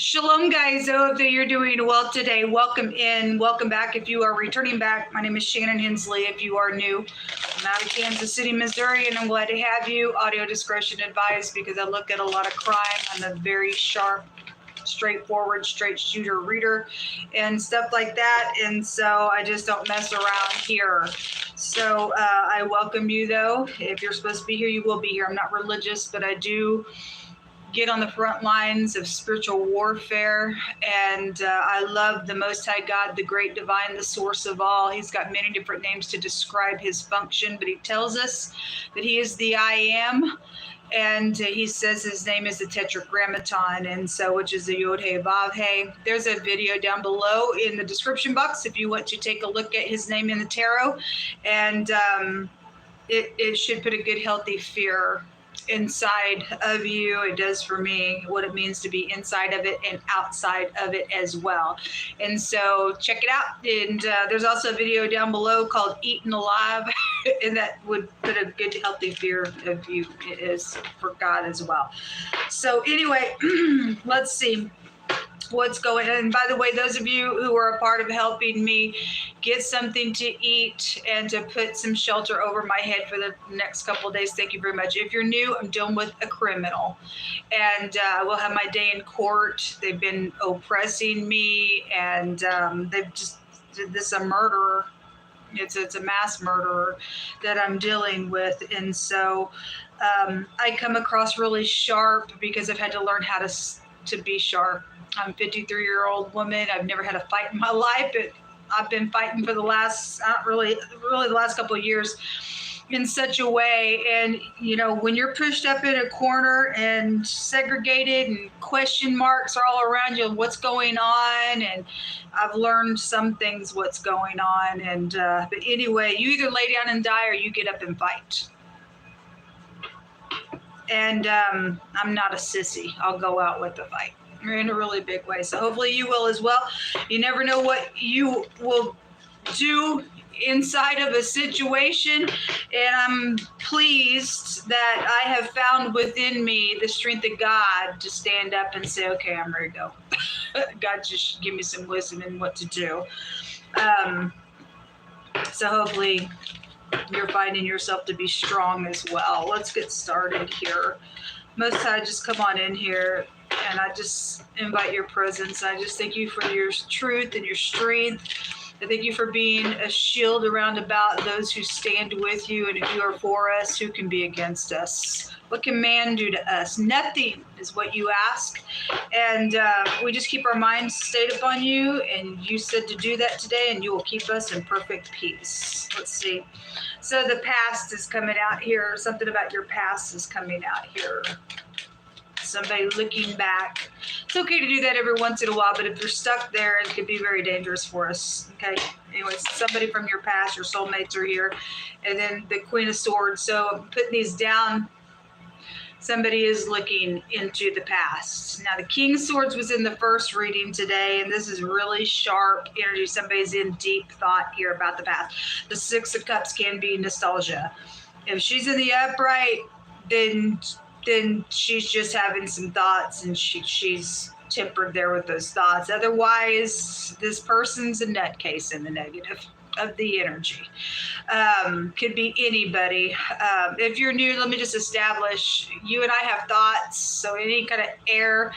Shalom, guys. I hope that you're doing well today. Welcome in. Welcome back. If you are returning back, my name is Shannon Hensley. If you are new, I'm out of Kansas City, Missouri, and I'm glad to have you. Audio discretion advised because I look at a lot of crime. I'm a very sharp, straightforward, straight shooter reader and stuff like that. And so I just don't mess around here. So I welcome you, though. If you're supposed to be here, you will be here. I'm not religious, but I do get on the front lines of spiritual warfare, and I love the Most High God, the great divine, the source of all. He's got many different names to describe his function, but he tells us that he is the I am, and he says his name is the Tetragrammaton, and so which is the Yod He Vav He. There's a video down below in the description box if you want to take a look at his name in the tarot, and it should put a good, healthy fear inside of you. It does for me, what it means to be inside of it and outside of it as well. And so check it out. And there's also a video down below called Eaten Alive, and that would put a good, healthy fear of you. It is for God as well. So anyway, let's see what's going on. And by the way, those of you who are a part of helping me get something to eat and to put some shelter over my head for the next couple of days, thank you very much. If you're new, I'm dealing with a criminal, and we'll have my day in court. They've been oppressing me, and they've just this is a murderer. It's a mass murderer that I'm dealing with, and so I come across really sharp because I've had to learn how to be sharp. I'm a 53-year-old woman. I've never had a fight in my life, but I've been fighting for the last, really the last couple of years in such a way. And, you know, when you're pushed up in a corner and segregated and question marks are all around you, what's going on? And I've learned some things, what's going on. And, but anyway, you either lay down and die or you get up and fight. And I'm not a sissy. I'll go out with the fight. You're in a really big way. So hopefully you will as well. You never know what you will do inside of a situation. And I'm pleased that I have found within me the strength of God to stand up and say, okay, I'm ready to go. God, just give me some wisdom in what to do. So hopefully you're finding yourself to be strong as well. Let's get started here. Most High, just come on in here. And I just invite your presence. I just thank you for your truth and your strength. I thank you for being a shield around about those who stand with you. And if you are for us, who can be against us? What can man do to us? Nothing is what you ask. And we just keep our minds stayed upon you. And you said to do that today, and you will keep us in perfect peace. Let's see. So the past is coming out here. Something about your past is coming out here. Somebody looking back. It's okay to do that every once in a while, but if you're stuck there, it could be very dangerous for us. Okay. Anyways, somebody from your past, your soulmates are here. And then the Queen of Swords. So I'm putting these down. Somebody is looking into the past. Now, the King of Swords was in the first reading today, and this is really sharp energy. Somebody's in deep thought here about the past. The Six of Cups can be nostalgia. If she's in the upright, then she's just having some thoughts, and she's tempered there with those thoughts. Otherwise, this person's a nutcase in the negative of the energy. Could be anybody. If you're new, let me just establish, you and I have thoughts. So any kind of air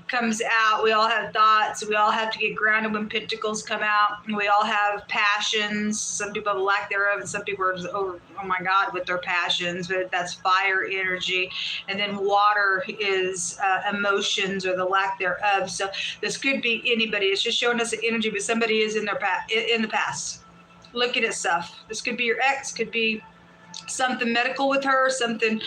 comes out. We all have thoughts. We all have to get grounded when pentacles come out. We all have passions. Some people have a lack thereof, and some people are just over, oh my God, with their passions. But that's fire energy. And then water is emotions or the lack thereof. So this could be anybody. It's just showing us the energy, but somebody is in the past. Looking at stuff. This could be your ex, could be something medical with her, something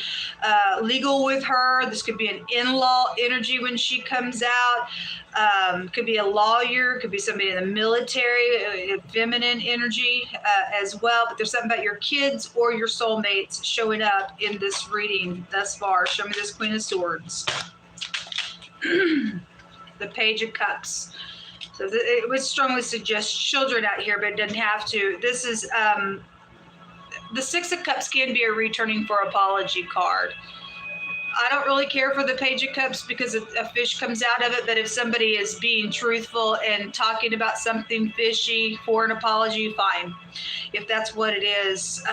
legal with her. This could be an in-law energy when she comes out. Could be a lawyer, could be somebody in the military, feminine energy as well. But there's something about your kids or your soulmates showing up in this reading thus far. Show me this Queen of Swords. The Page of Cups. So it would strongly suggest children out here, but it doesn't have to. This is the Six of Cups can be a returning for apology card. I don't really care for the Page of Cups because a fish comes out of it, but if somebody is being truthful and talking about something fishy for an apology, fine. If that's what it is,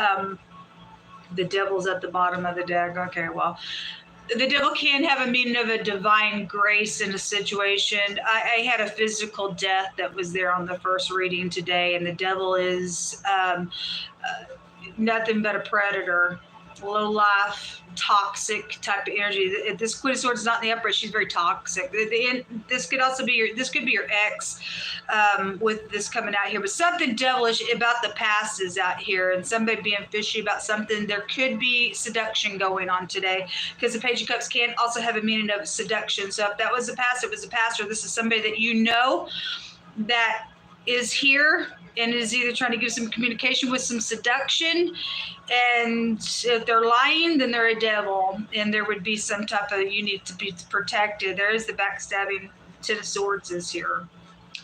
the devil's at the bottom of the deck. Okay, well, the devil can have a meaning of a divine grace in a situation. I had a physical death that was there on the first reading today, and the devil is nothing but a predator, low life, toxic type of energy. This Queen of Swords is not in the upright. She's very toxic. This could also be your ex with this coming out here, but something devilish about the past is out here, and somebody being fishy about something. There could be seduction going on today, because the Page of Cups can also have a meaning of seduction. So if that was the past, it was the past, or this is somebody that you know that is here and is either trying to give some communication with some seduction, and if they're lying, then they're a devil, and there would be some type of, you need to be protected. There is the backstabbing. Ten of Swords is here.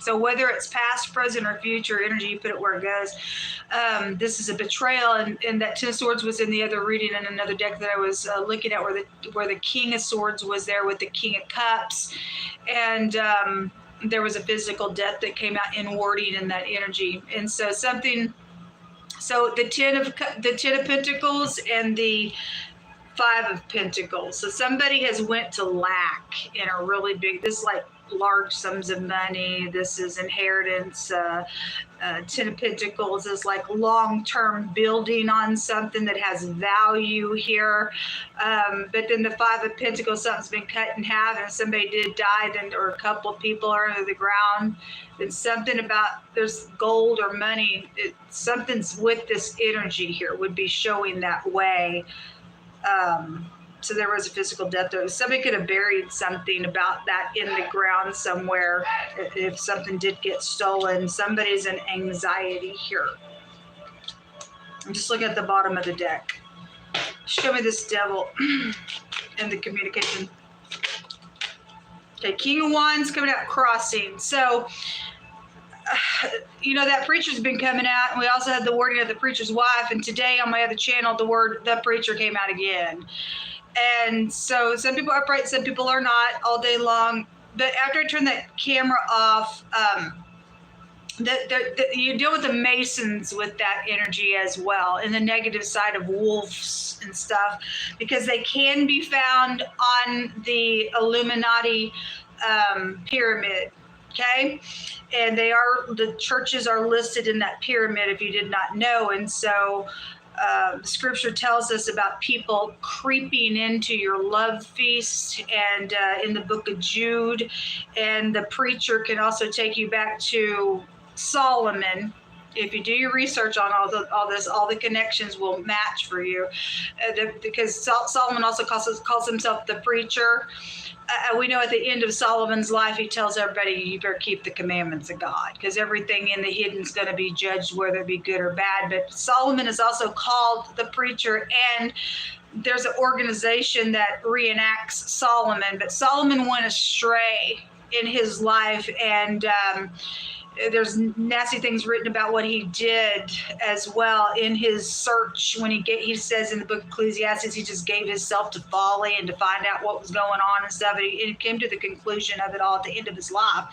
So whether it's past, present, or future energy, you put it where it goes. This is a betrayal, and that Ten of Swords was in the other reading in another deck that I was looking at, where the King of Swords was there with the King of Cups, and there was a physical death that came out in wording in that energy. And so the Ten of Pentacles and the Five of Pentacles. So somebody has went to lack in a really big, this is like large sums of money. This is inheritance. Ten of Pentacles is like long-term building on something that has value here. But then the Five of Pentacles, something's been cut in half, and somebody did die, then, or a couple of people are under the ground. Then something about there's gold or money. Something's with this energy here would be showing that way. So there was a physical death there. Somebody could have buried something about that in the ground somewhere if something did get stolen. Somebody's in anxiety here. I'm just looking at the bottom of the deck. Show me this devil and the communication. Okay, King of Wands coming out, crossing. So, you know, that preacher's been coming out, and we also had the wording of the preacher's wife, and today on my other channel, the word the preacher came out again. And so some people are upright, some people are not all day long. But after I turn that camera off, you deal with the Masons with that energy as well, and the negative side of wolves and stuff, because they can be found on the Illuminati pyramid. Okay, and the churches are listed in that pyramid if you did not know. And so scripture tells us about people creeping into your love feast, and in the book of Jude, and the preacher can also take you back to Solomon. If you do your research on all the connections will match for you, because Solomon also calls himself the preacher. We know at the end of Solomon's life, he tells everybody, you better keep the commandments of God, because everything in the hidden is going to be judged, whether it be good or bad. But Solomon is also called the preacher, and there's an organization that reenacts Solomon. But Solomon went astray in his life, and there's nasty things written about what he did as well in his search. When he says in the book of Ecclesiastes, he just gave himself to folly and to find out what was going on and stuff. And he came to the conclusion of it all at the end of his life.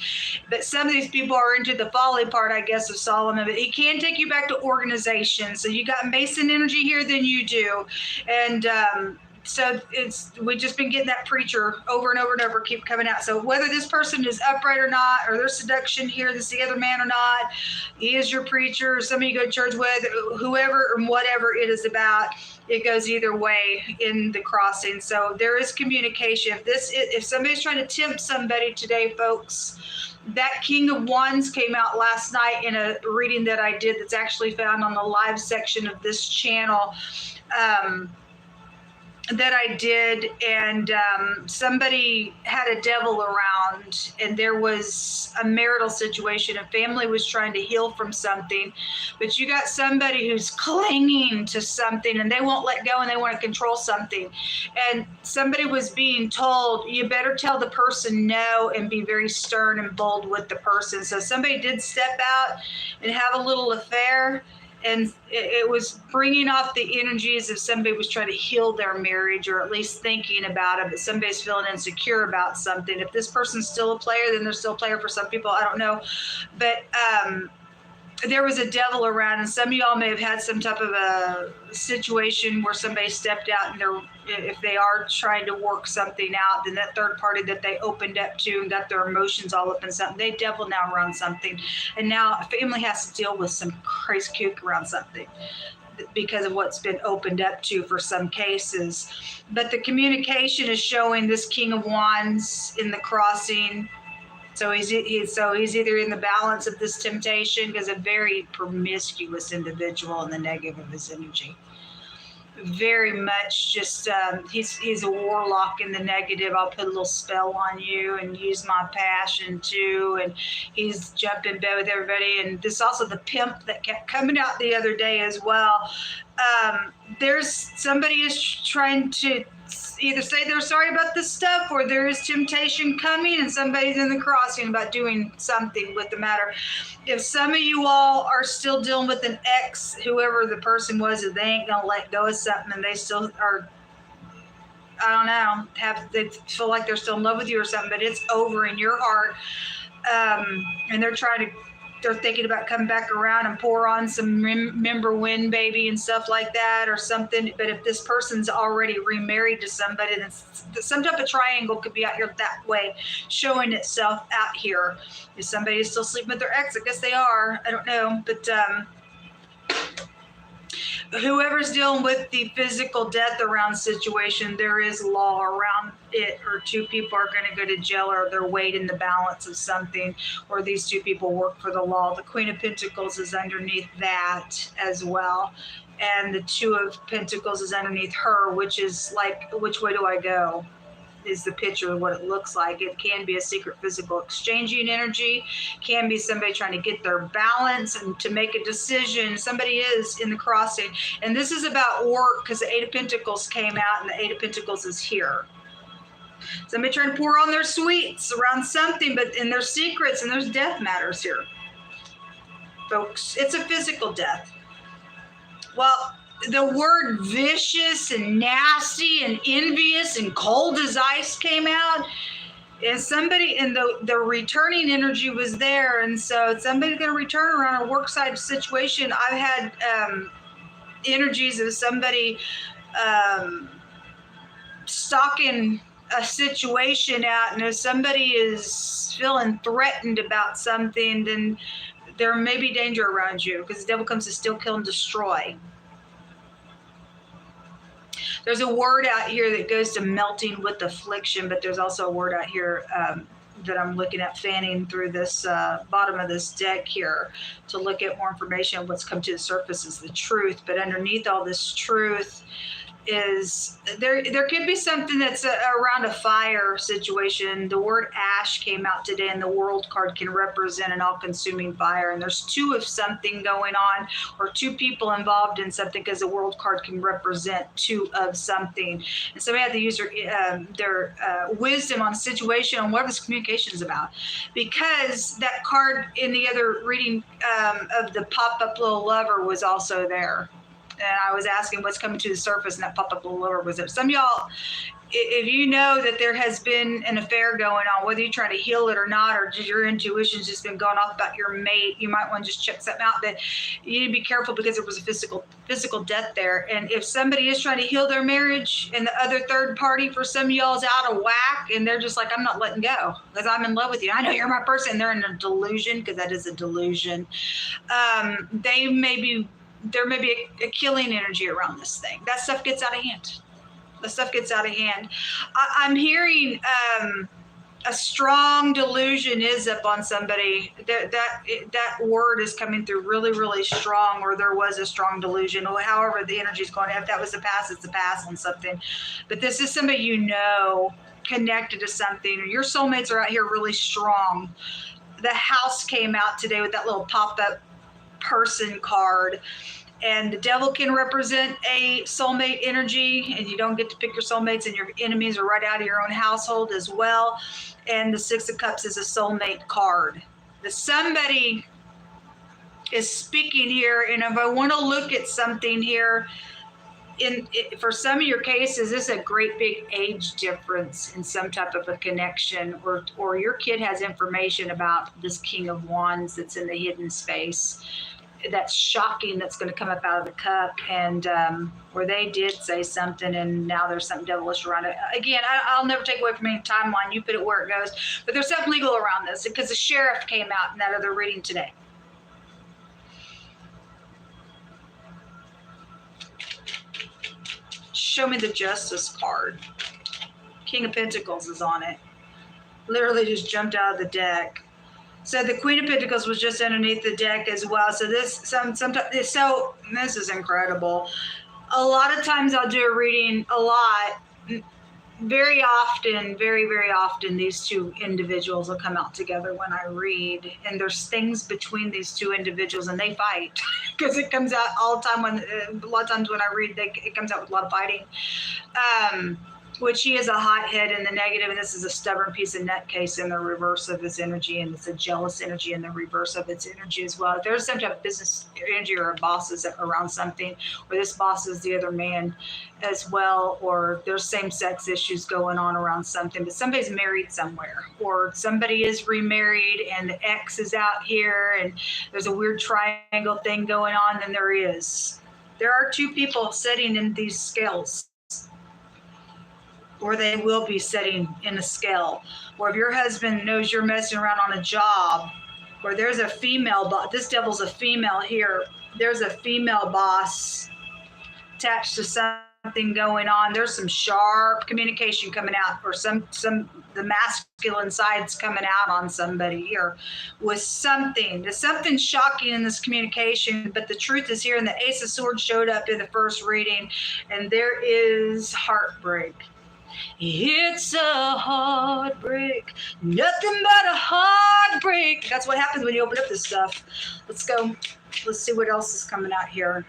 But some of these people are into the folly part, I guess, of Solomon. But he can take you back to organization. So you got Mason energy here, then you do. And so we've just been getting that preacher over and over and over, keep coming out. So whether this person is upright or not, or there's seduction here, this the other man or not, he is your preacher, or somebody you go to church with, whoever or whatever it is about, it goes either way in the crossing. So there is communication. If somebody's trying to tempt somebody today, folks, that King of Wands came out last night in a reading that I did that's actually found on the live section of this channel. That I did, and somebody had a devil around, and there was a marital situation. A family was trying to heal from something, but you got somebody who's clinging to something, and they won't let go, and they want to control something. And somebody was being told, you better tell the person no, and be very stern and bold with the person. So somebody did step out and have a little affair. And it was bringing off the energies of somebody was trying to heal their marriage, or at least thinking about it, but somebody's feeling insecure about something. If this person's still a player, then they're still a player for some people. I don't know. But there was a devil around, and some of y'all may have had some type of a situation where somebody stepped out, and if they are trying to work something out, then that third party that they opened up to and got their emotions all up in something, they devil now around something. And now a family has to deal with some crazy kook around something because of what's been opened up to for some cases. But the communication is showing this King of Wands in the crossing. So he's either in the balance of this temptation, because a very promiscuous individual in the negative of his energy. Very much just, he's a warlock in the negative. I'll put a little spell on you and use my passion too. And he's jumped in bed with everybody. And this also the pimp that kept coming out the other day as well. There's somebody is trying to either say they're sorry about this stuff, or there is temptation coming and somebody's in the crossing about doing something with the matter. If some of you all are still dealing with an ex, whoever the person was, that they ain't gonna let go of something, and they still are, I don't know, they feel like they're still in love with you or something, but it's over in your heart, and they're thinking about coming back around and pour on some remember when baby and stuff like that or something. But if this person's already remarried to somebody, then some type of triangle could be out here that way, showing itself out here. If somebody is still sleeping with their ex, I guess they are. I don't know. But whoever's dealing with the physical death around situation, there is law around it, or two people are going to go to jail, or they're weighed in the balance of something, or these two people work for the law. The Queen of Pentacles is underneath that as well, and the Two of Pentacles is underneath her, which is like, which way do I go? Is the picture of what it looks like. It can be a secret physical exchanging energy, can be somebody trying to get their balance and to make a decision. Somebody is in the crossing, and this is about work, because the Eight of Pentacles came out, and the Eight of Pentacles is here. Somebody trying to pour on their sweets around something, but in their secrets, and there's death matters here, folks. It's a physical death. Well, the word vicious and nasty and envious and cold as ice came out, and somebody in the returning energy was there. And so somebody's going to return around a worksite situation. I've had energies of somebody stalking a situation out, and if somebody is feeling threatened about something, then there may be danger around you, because the devil comes to steal, kill, and destroy. There's a word out here that goes to melting with affliction, but there's also a word out here that I'm looking at, fanning through this bottom of this deck here to look at more information. What's come to the surface is the truth, but underneath all this truth is there could be something that's around a fire situation. The word ash came out today, and the world card can represent an all-consuming fire, and there's two of something going on, or two people involved in something, because the world card can represent two of something, and somebody had to use their wisdom on a situation on what this communication is about, because that card in the other reading of the pop-up little lover was also there. And I was asking what's coming to the surface, and that pop-up little lover was there. Some of y'all, if you know that there has been an affair going on, whether you're trying to heal it or not, or just your intuition's just been going off about your mate, you might want to just check something out. But you need to be careful, because there was a physical death there. And if somebody is trying to heal their marriage, and the other third party for some of y'all is out of whack, and they're just like, I'm not letting go because I'm in love with you, I know you're my person, they're in a delusion, because that is a delusion. There may be a killing energy around this thing. That stuff gets out of hand. I'm hearing a strong delusion is up on somebody. That word is coming through really, really strong, or there was a strong delusion, or however the energy is going. If that was the past, it's the past on something. But this is somebody you know, connected to something, or your soulmates are out here really strong. The house came out today with that little pop-up person card, and the devil can represent a soulmate energy, and you don't get to pick your soulmates, and your enemies are right out of your own household as well. And the Six of Cups is a soulmate card. Somebody is speaking here. And if I want to look at something here, for some of your cases, this is a great big age difference in some type of a connection, or your kid has information about this King of Wands that's in the hidden space. That's shocking, that's going to come up out of the cup, and where they did say something and now there's something devilish around it. Again, I'll never take away from any timeline. You put it where it goes, but there's something legal around this because the sheriff came out in that other reading today. Show me the Justice card. King of Pentacles is on it. Literally just jumped out of the deck. So the Queen of Pentacles was just underneath the deck as well. So this this is incredible. A lot of times I'll do a reading very often, very, very often, these two individuals will come out together when I read, and there's things between these two individuals, and they fight because it comes out all the time. A lot of times when I read, it comes out with a lot of fighting. Which he is a hothead in the negative, and this is a stubborn piece of nutcase in the reverse of its energy, and it's a jealous energy in the reverse of its energy as well. If there's some type of business energy or bosses around something, or this boss is the other man as well, or there's same-sex issues going on around something, but somebody's married somewhere, or somebody is remarried and the ex is out here, and there's a weird triangle thing going on, then there are two people sitting in these scales, or they will be sitting in a scale. Or if your husband knows you're messing around on a job, or there's a female boss, this devil's a female here, there's a female boss attached to something going on, there's some sharp communication coming out, or the masculine side's coming out on somebody here with something. There's something shocking in this communication, but the truth is here, and the Ace of Swords showed up in the first reading, and there is heartbreak. It's a heartbreak, nothing but a heartbreak. That's what happens when you open up this stuff. Let's go. Let's see what else is coming out here.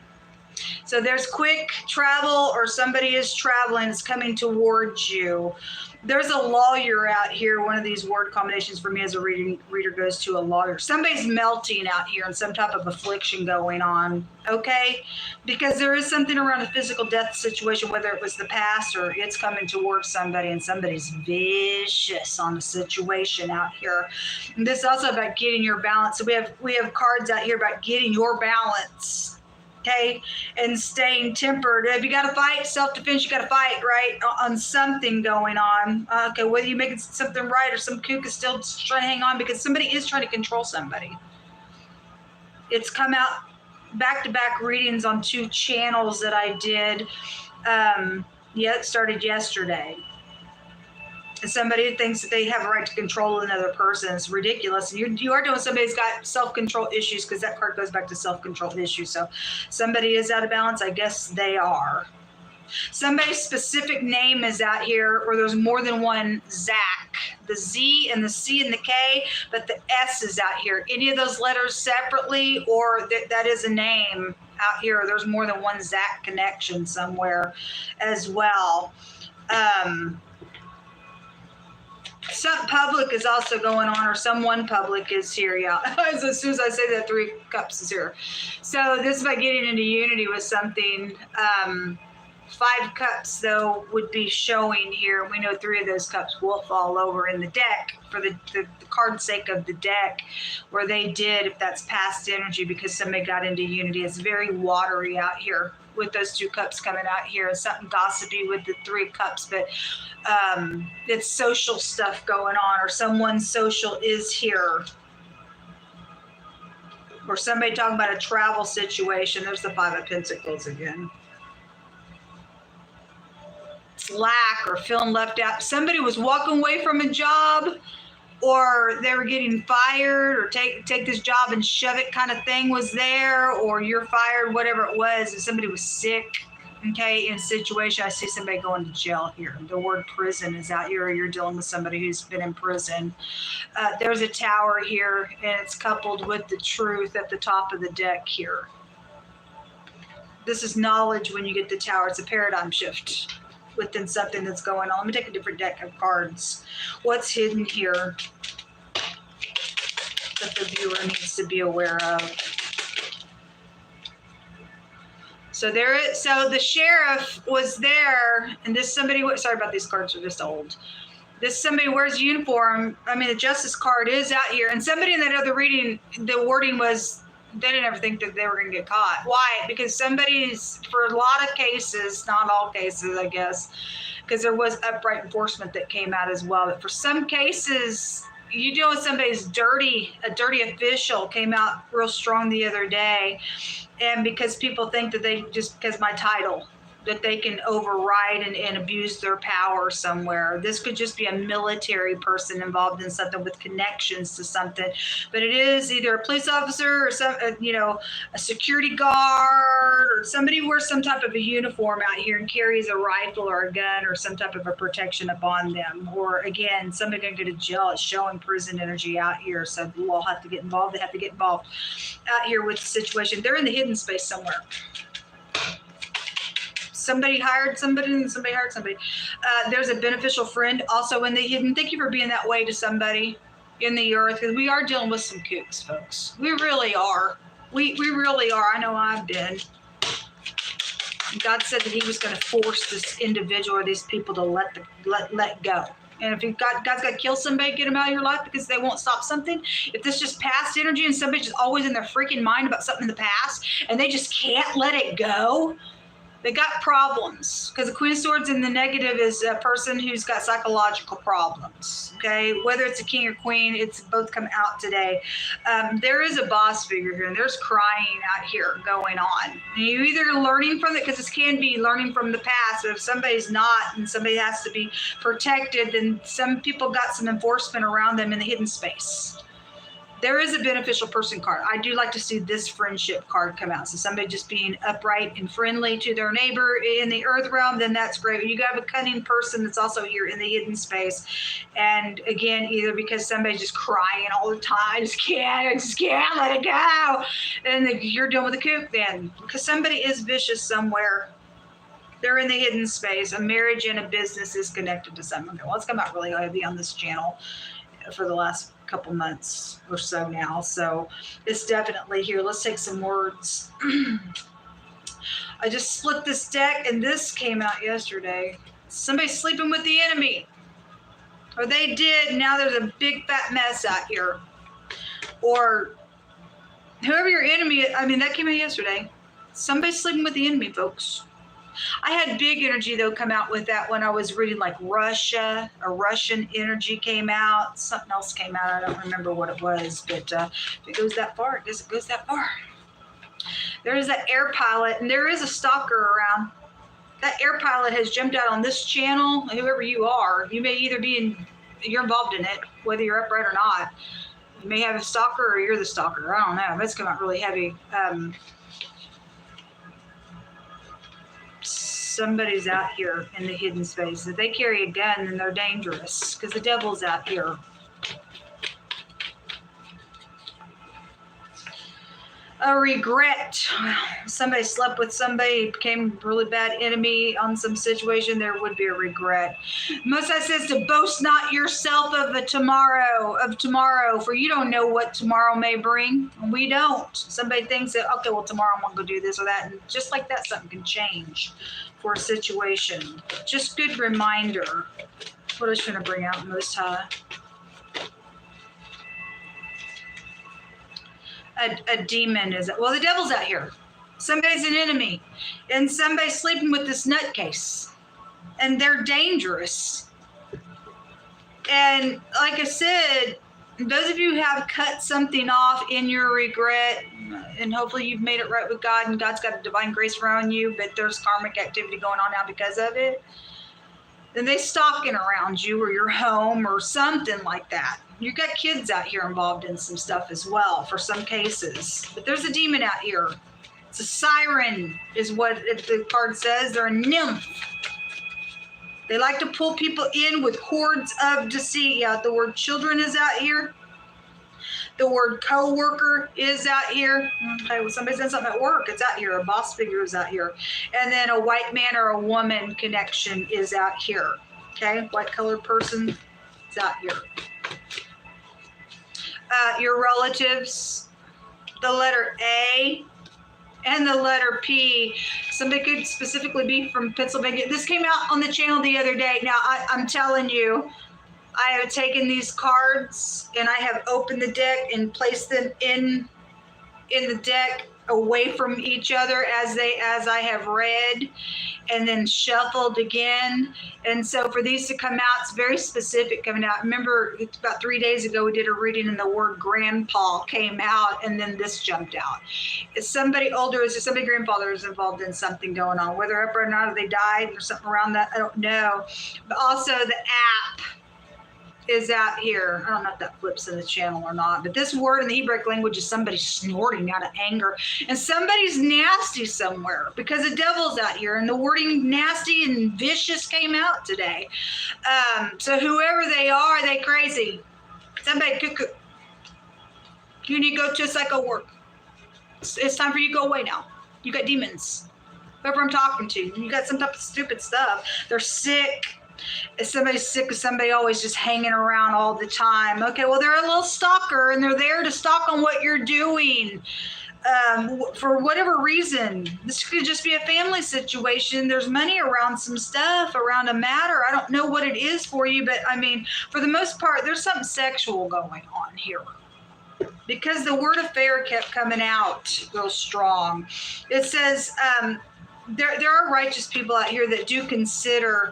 So there's quick travel, or somebody is traveling, it's coming towards you. There's a lawyer out here. One of these word combinations for me as a reader goes to a lawyer. Somebody's melting out here and some type of affliction going on, okay? Because there is something around a physical death situation, whether it was the past or it's coming towards somebody, and somebody's vicious on the situation out here. And this is also about getting your balance. So we have cards out here about getting your balance. Okay, and staying tempered. If you got to fight, self-defense, you got to fight, right, on something going on. Okay, whether you make something right or some kook is still trying to hang on because somebody is trying to control somebody. It's come out back-to-back readings on two channels that I did. It started yesterday. And somebody thinks that they have a right to control another person. It's ridiculous. And you are doing somebody's got self-control issues, because that card goes back to self-control issues. So somebody is out of balance. I guess they are. Somebody's specific name is out here, or there's more than one Zach. The Z and the C and the K, but the S is out here. Any of those letters separately, or that is a name out here. There's more than one Zach connection somewhere as well. Some public is also going on, or someone public is here. Yeah, as soon as I say that, 3 cups is here. So this is by getting into unity with something. 5 cups, though, would be showing here. We know 3 of those cups will fall over in the deck for the card's sake of the deck, where they did, if that's past energy, because somebody got into unity. It's very watery out here with those 2 cups coming out here. It's something gossipy with the 3 cups, but it's social stuff going on, or someone's social is here. Or somebody talking about a travel situation. There's the 5 of Pentacles again. Slack or feeling left out. Somebody was walking away from a job, or they were getting fired, or take this job and shove it kind of thing was there, or you're fired, whatever it was, and somebody was sick, okay, in a situation. I see somebody going to jail here. The word prison is out here, or you're dealing with somebody who's been in prison. There's a tower here, and it's coupled with the truth at the top of the deck here. This is knowledge when you get the tower. It's a paradigm shift within something that's going on. Let me take a different deck of cards. What's hidden here that the viewer needs to be aware of? So so the sheriff was there, and this somebody. Sorry about these cards are just old. This somebody wears uniform. I mean, the justice card is out here, and somebody in that other reading, the wording was they didn't ever think that they were going to get caught. Why? Because somebody's, for a lot of cases, not all cases, I guess, because there was upright enforcement that came out as well. But for some cases, you deal with somebody's a dirty official came out real strong the other day, and because people think that they just because my title that they can override and abuse their power somewhere. This could just be a military person involved in something with connections to something, but it is either a police officer or some, a security guard or somebody wears some type of a uniform out here and carries a rifle or a gun or some type of a protection upon them. Or again, somebody gonna go to jail. It's showing prison energy out here, so we'll all have to get involved. They have to get involved out here with the situation. They're in the hidden space somewhere. Somebody hired somebody and somebody hired somebody. There's a beneficial friend also in the hidden. Thank you for being that way to somebody in the earth, because we are dealing with some kooks, folks. We really are. We really are. I know I've been. God said that he was going to force this individual or these people to let go. And if God's got to kill somebody, get them out of your life because they won't stop something. If this just past energy and somebody's just always in their freaking mind about something in the past and they just can't let it go, they got problems. Because the Queen of Swords in the negative is a person who's got psychological problems. Okay, whether it's a king or queen, it's both come out today. There is a boss figure here, and there's crying out here going on. And you're either learning from it, because this can be learning from the past. But if somebody's not, and somebody has to be protected, then some people got some enforcement around them in the hidden space. There is a beneficial person card. I do like to see this friendship card come out. So somebody just being upright and friendly to their neighbor in the earth realm, then that's great. You got a cunning person that's also here in the hidden space. And again, either because somebody's just crying all the time, I just can't let it go. And you're dealing with a kook then. Because somebody is vicious somewhere. They're in the hidden space. A marriage and a business is connected to someone. Well, it's come out really heavy on this channel for the last couple months or so now, so it's definitely here. Let's take some words. I just split this deck and this came out yesterday. Somebody's sleeping with the enemy, or they did. Now there's a big fat mess out here, or whoever your enemy is. I mean, that came out yesterday. Somebody's sleeping with the enemy, folks. I had big energy, though, come out with that when I was reading, like Russia. A Russian energy came out. Something else came out. I don't remember what it was. But if it goes that far, I guess it goes that far. There is that air pilot, and there is a stalker around. That air pilot has jumped out on this channel. Whoever you are, you may either be you're involved in it, whether you're upright or not. You may have a stalker or you're the stalker. I don't know. That's come out really heavy. Somebody's out here in the hidden space. If they carry a gun, then they're dangerous, because the devil's out here. A regret. Somebody slept with somebody, became a really bad enemy on some situation. There would be a regret. Mosai says to boast not yourself of tomorrow, for you don't know what tomorrow may bring. We don't. Somebody thinks that, okay, well, tomorrow I'm going to go do this or that. And just like that, something can change for a situation. Just good reminder. What else should I bring out, Mosai? A demon is it? Well, the devil's out here. Somebody's an enemy, and somebody's sleeping with this nutcase, and they're dangerous. And like I said, those of you who have cut something off in your regret, and hopefully you've made it right with God, and God's got a divine grace around you, but there's karmic activity going on now because of it, then they stalking around you or your home or something like that. You got kids out here involved in some stuff as well for some cases. But there's a demon out here. It's a siren is what the card says. They're a nymph. They like to pull people in with cords of deceit. Yeah, the word children is out here. The word co-worker is out here. Okay, well, somebody's done something at work. It's out here. A boss figure is out here. And then a white man or a woman connection is out here. Okay, white colored person is out here. Your relatives, the letter A and the letter P. Somebody could specifically be from Pennsylvania. This came out on the channel the other day. Now, I'm telling you, I have taken these cards and I have opened the deck and placed them in the deck away from each other as I have read, and then shuffled again. And so for these to come out, it's very specific coming out. Remember, about 3 days ago, we did a reading and the word grandpa came out, and then this jumped out. Is somebody older? Is there somebody grandfather is involved in something going on? Whether up or not, or they died or something around that, I don't know. But also the app is out here. I don't know if that flips in the channel or not, but this word in the Hebrew language is somebody snorting out of anger, and somebody's nasty somewhere because the devil's out here, and the wording nasty and vicious came out today. So whoever they are, they crazy. Somebody cuckoo. You need to go to a psycho ward. It's time for you to go away now. You got demons. Whoever I'm talking to, you got some type of stupid stuff. They're sick. If somebody's sick, is somebody always just hanging around all the time? Okay, well, they're a little stalker, and they're there to stalk on what you're doing for whatever reason. This could just be a family situation. There's money around some stuff, around a matter. I don't know what it is for you, but I mean, for the most part, there's something sexual going on here, because the word affair kept coming out real strong. It says, there are righteous people out here that do consider,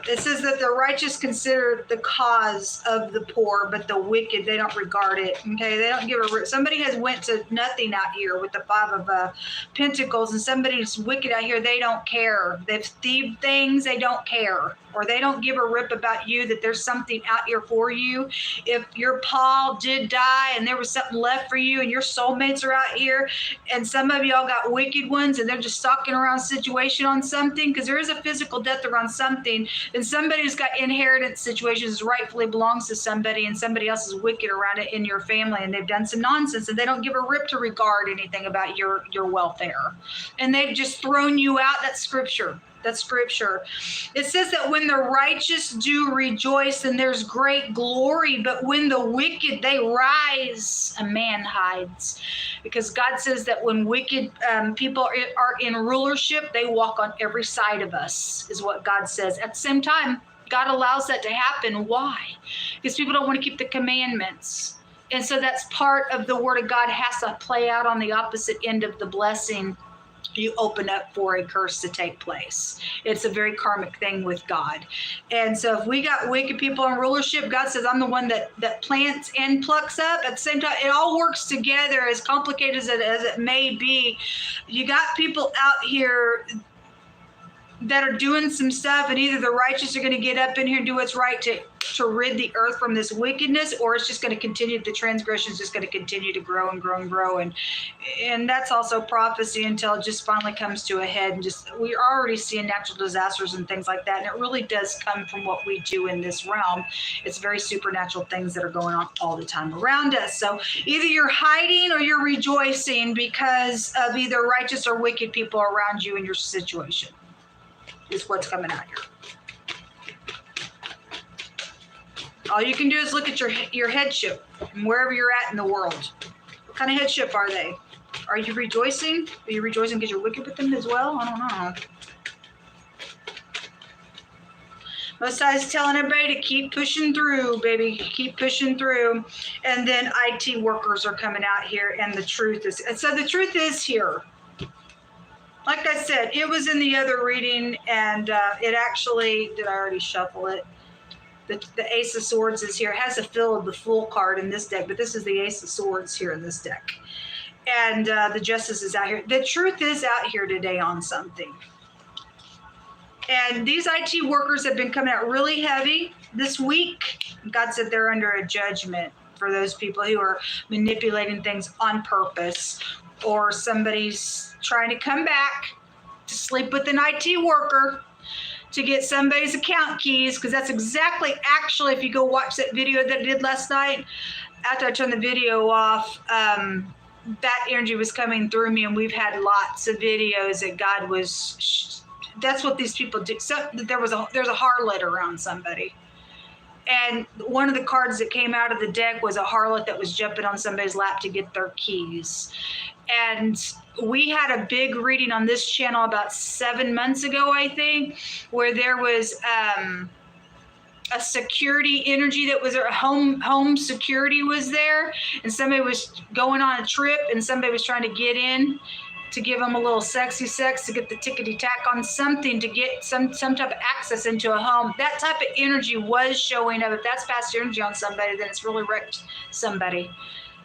it says that the righteous consider the cause of the poor, but the wicked, they don't regard it. Okay, they don't give a, somebody has went to nothing out here with the 5 of Pentacles, and somebody's wicked out here, they don't care. They've thieved things, they don't care. Or they don't give a rip about you, that there's something out here for you. If your Paul did die and there was something left for you, and your soulmates are out here, and some of y'all got wicked ones and they're just stalking around situation on something, because there is a physical death around something, and somebody's got inheritance situations rightfully belongs to somebody, and somebody else is wicked around it in your family, and they've done some nonsense, and they don't give a rip to regard anything about your welfare, and they've just thrown you out. That's scripture. That's scripture. It says that when the righteous do rejoice, and there's great glory, but when the wicked, they rise, a man hides. Because God says that when wicked people are in rulership, they walk on every side of us, is what God says. At the same time, God allows that to happen. Why? Because people don't want to keep the commandments. And so that's part of the word of God has to play out on the opposite end of the blessing. You open up for a curse to take place. It's a very karmic thing with God. And so if we got wicked people in rulership, God says, I'm the one that plants and plucks up. At the same time, it all works together, as complicated as it may be. You got people out here that are doing some stuff, and either the righteous are going to get up in here and do what's right to rid the earth from this wickedness, or it's just going to continue, the transgression is just going to continue to grow and grow and grow. And that's also prophecy until it just finally comes to a head. And just, we're already seeing natural disasters and things like that. And it really does come from what we do in this realm. It's very supernatural things that are going on all the time around us. So either you're hiding or you're rejoicing because of either righteous or wicked people around you in your situation, is what's coming out here. All you can do is look at your headship and wherever you're at in the world. What kind of headship are they? Are you rejoicing? Are you rejoicing because you're wicked with them as well? I don't know. Most High is telling everybody to keep pushing through, baby. Keep pushing through. And then IT workers are coming out here, and the truth is, and so the truth is here. Like I said, it was in the other reading, and it actually, did I already shuffle it? The Ace of Swords is here. It has a feel of the Fool card in this deck, but this is the Ace of Swords here in this deck. And the Justice is out here. The truth is out here today on something. And these IT workers have been coming out really heavy this week. God said they're under a judgment for those people who are manipulating things on purpose, or somebody's trying to come back to sleep with an IT worker to get somebody's account keys, because that's exactly, actually, if you go watch that video that I did last night, after I turned the video off, that energy was coming through me, and we've had lots of videos that God was, that's what these people do. So there's a harlot around somebody. And one of the cards that came out of the deck was a harlot that was jumping on somebody's lap to get their keys. And we had a big reading on this channel about 7 months ago, I think, where there was a security energy that was home security was there, and somebody was going on a trip, and somebody was trying to get in to give them a little sexy sex to get the tickety tack on something to get some type of access into a home. That type of energy was showing up. If that's past energy on somebody, then it's really wrecked somebody,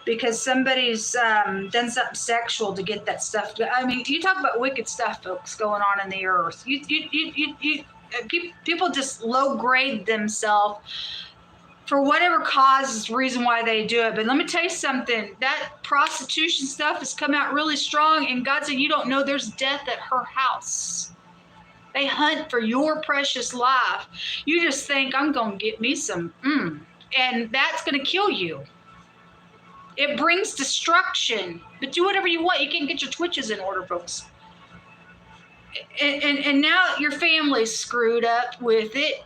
because somebody's done something sexual to get that stuff. I mean, you talk about wicked stuff, folks, going on in the earth. People just low grade themselves for whatever cause, reason why they do it. But let me tell you something, that prostitution stuff has come out really strong, and God said, you don't know there's death at her house. They hunt for your precious life. You just think, I'm going to get me some, and that's going to kill you. It brings destruction, but do whatever you want. You can't get your twitches in order, folks. And now your family's screwed up with it,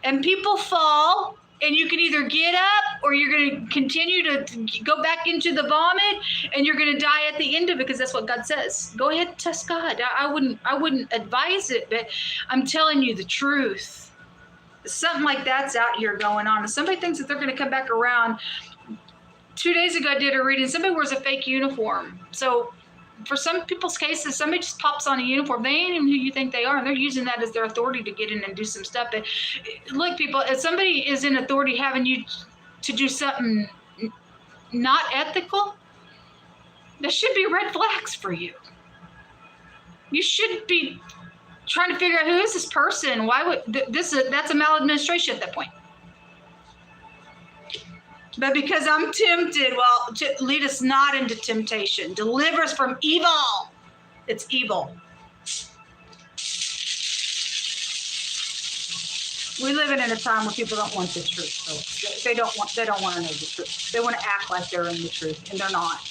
and people fall. And you can either get up, or you're going to continue to go back into the vomit, and you're going to die at the end of it, because that's what God says. Go ahead and test God. I wouldn't advise it, but I'm telling you the truth. Something like that's out here going on. And somebody thinks that they're going to come back around. 2 days ago, I did a reading. Somebody wears a fake uniform. So for some people's cases, somebody just pops on a uniform. They ain't even who you think they are, and they're using that as their authority to get in and do some stuff. But look, people, if somebody is in authority having you to do something not ethical, there should be red flags for you. You should be trying to figure out, who is this person? Why would that's a maladministration at that point. But because I'm tempted, well, lead us not into temptation. Deliver us from evil. It's evil. We live in a time where people don't want the truth. So they don't want to know the truth. They want to act like they're in the truth, and they're not.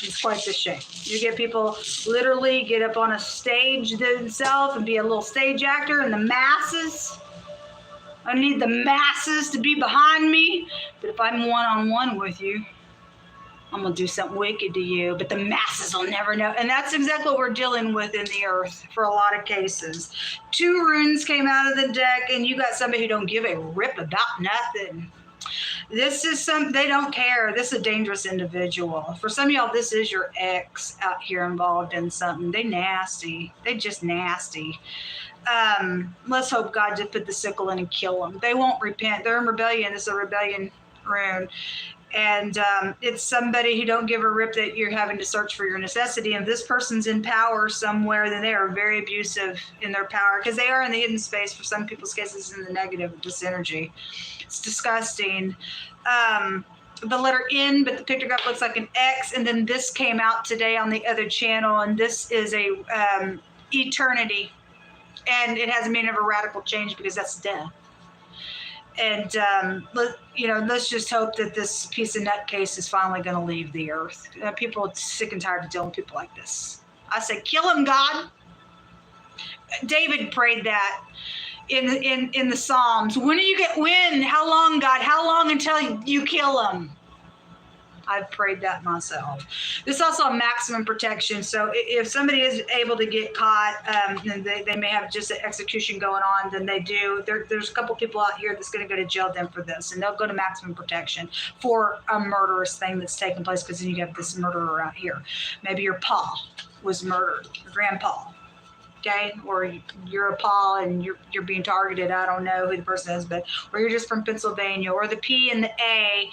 It's quite a shame. You get people literally get up on a stage themselves and be a little stage actor, and the masses. I need the masses to be behind me, but if I'm one-on-one with you, I'm going to do something wicked to you, but the masses will never know. And that's exactly what we're dealing with in the earth for a lot of cases. 2 runes came out of the deck, and you got somebody who don't give a rip about nothing. This is they don't care. This is a dangerous individual. For some of y'all, this is your ex out here involved in something. They nasty. They just nasty. Let's hope God just put the sickle in and kill them. They won't repent. They're in rebellion. It's a rebellion rune. And it's somebody who don't give a rip that you're having to search for your necessity. And if this person's in power somewhere, then they are very abusive in their power, because they are in the hidden space. For some people's cases, in the negative of this energy. It's disgusting. The letter N, but the pictograph looks like an X. And then this came out today on the other channel, and this is a eternity. And it has a meaning of a radical change, because that's death. And, let's just hope that this piece of nutcase is finally going to leave the earth. People are sick and tired of dealing with people like this. I say, kill him, God. David prayed that in the Psalms. When how long, God? How long until you kill him? I've prayed that myself. This is also a maximum protection. So if somebody is able to get caught, and they may have just an execution going on, then they do. There's a couple people out here that's going to go to jail then for this, and they'll go to maximum protection for a murderous thing that's taking place, because then you have this murderer out here. Maybe your pa was murdered, your grandpa. Okay, or you're a pa and you're being targeted. I don't know who the person is, or you're just from Pennsylvania, or the P and the A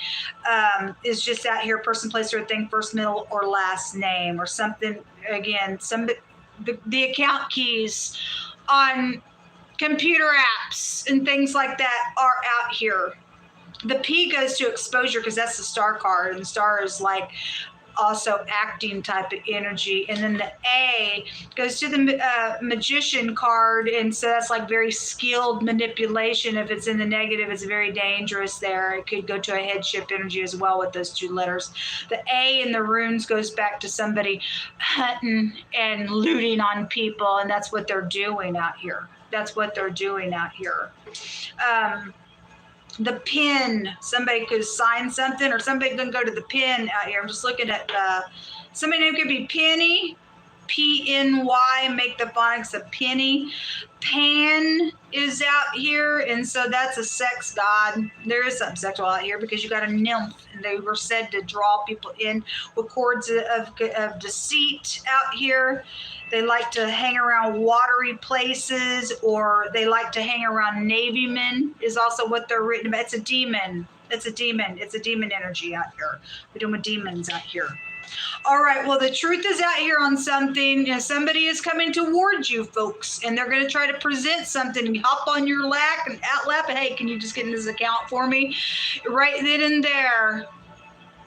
is just out here, person, place, or thing, first, middle, or last name, or something. Again, the account keys on computer apps and things like that are out here. The P goes to exposure, because that's the star card, and the star is like also acting type of energy. And then the A goes to the magician card, and so that's like very skilled manipulation. If it's in the negative, it's very dangerous there. It could go to a headship energy as well with those 2 letters. The A in the runes goes back to somebody hunting and looting on people, and that's what they're doing out here. That's what they're doing out here. The pin, somebody could sign something, or somebody can go to the pin out here. I'm just looking at Somebody's name could be Penny, P-N-Y, make the phonics a penny. Pan is out here, and so that's a sex god. There is something sexual out here because you got a nymph, and they were said to draw people in with cords of deceit out here. They like to hang around watery places, or they like to hang around Navy men is also what they're written about. It's a demon. It's a demon. It's a demon energy out here. We're doing with demons out here. All right, well, the truth is out here on something. You know, somebody is coming towards you, folks, and they're going to try to present something. And hop on your lap and hey, can you just get in this account for me? Right then and there,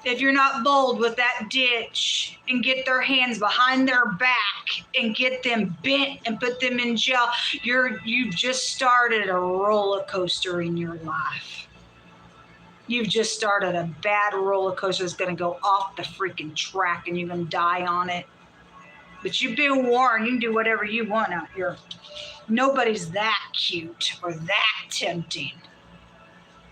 if you're not bold with that ditch and get their hands behind their back and get them bent and put them in jail, you've just started a roller coaster in your life. You've just started a bad roller coaster that's going to go off the freaking track and you're going to die on it. But you've been warned. You can do whatever you want out here. Nobody's that cute or that tempting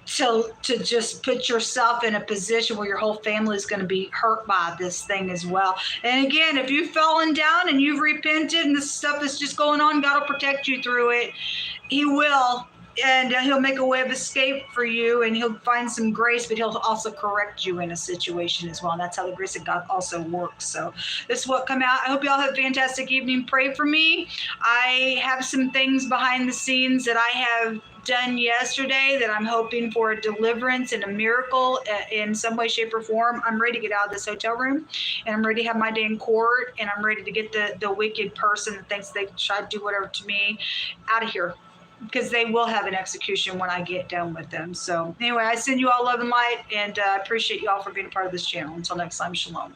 to just put yourself in a position where your whole family is going to be hurt by this thing as well. And again, if you've fallen down and you've repented and this stuff is just going on, God will protect you through it. He will. And he'll make a way of escape for you, and he'll find some grace, but he'll also correct you in a situation as well. And that's how the grace of God also works. So this is what come out. I hope you all have a fantastic evening. Pray for me. I have some things behind the scenes that I have done yesterday that I'm hoping for a deliverance and a miracle in some way, shape, or form. I'm ready to get out of this hotel room, and I'm ready to have my day in court, and I'm ready to get the wicked person that thinks they try to do whatever to me out of here, because they will have an execution when I get done with them. So anyway, I send you all love and light, and I appreciate you all for being a part of this channel. Until next time, shalom.